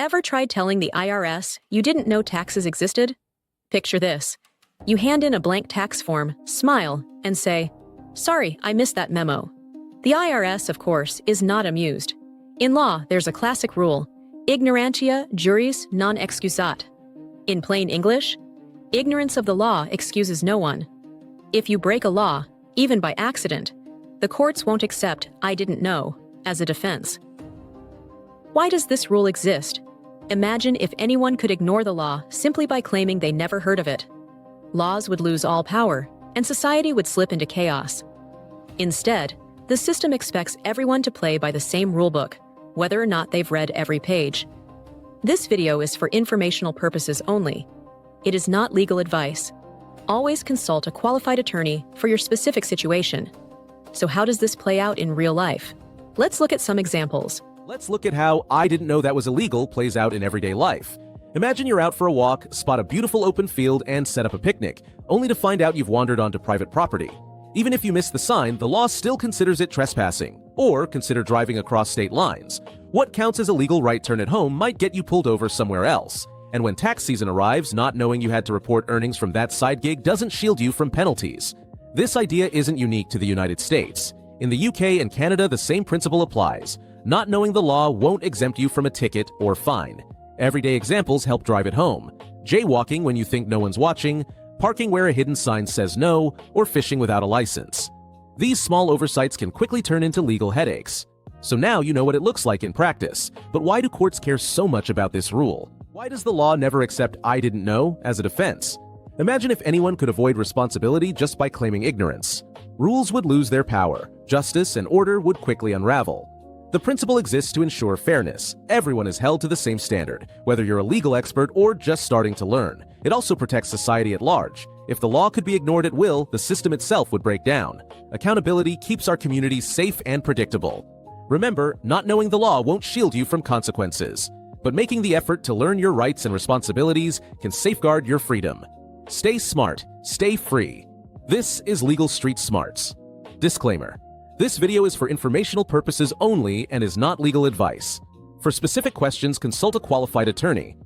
Ever tried telling the IRS you didn't know taxes existed? Picture this. You hand in a blank tax form, smile, and say, "Sorry, I missed that memo." The IRS, of course, is not amused. In law, there's a classic rule: ignorantia, juris, non excusat. In plain English, ignorance of the law excuses no one. If you break a law, even by accident, the courts won't accept "I didn't know" as a defense. Why does this rule exist? Imagine if anyone could ignore the law simply by claiming they never heard of it. Laws would lose all power, and society would slip into chaos. Instead, the system expects everyone to play by the same rulebook, whether or not they've read every page. This video is for informational purposes only. It is not legal advice. Always consult a qualified attorney for your specific situation. So how does this play out in real life? Let's look at some examples. Let's look at how "I didn't know that was illegal" plays out in everyday life. Imagine you're out for a walk, spot a beautiful open field, and set up a picnic, only to find out you've wandered onto private property. Even if you miss the sign, the law still considers it trespassing, or consider driving across state lines. What counts as a legal right turn at home might get you pulled over somewhere else. And when tax season arrives, not knowing you had to report earnings from that side gig doesn't shield you from penalties. This idea isn't unique to the United States. In the UK and Canada, the same principle applies. Not knowing the law won't exempt you from a ticket or fine. Everyday examples help drive it home: jaywalking when you think no one's watching, parking where a hidden sign says no, or fishing without a license. These small oversights can quickly turn into legal headaches. So now you know what it looks like in practice. But why do courts care so much about this rule? Why does the law never accept "I didn't know" as a defense? Imagine if anyone could avoid responsibility just by claiming ignorance. Rules would lose their power, justice and order would quickly unravel. The principle exists to ensure fairness. Everyone is held to the same standard, whether you're a legal expert or just starting to learn. It also protects society at large. If the law could be ignored at will, the system itself would break down. Accountability keeps our communities safe and predictable. Remember, not knowing the law won't shield you from consequences, but making the effort to learn your rights and responsibilities can safeguard your freedom. Stay smart, stay free. This is Legal Street Smarts. Disclaimer: this video is for informational purposes only and is not legal advice. For specific questions, consult a qualified attorney.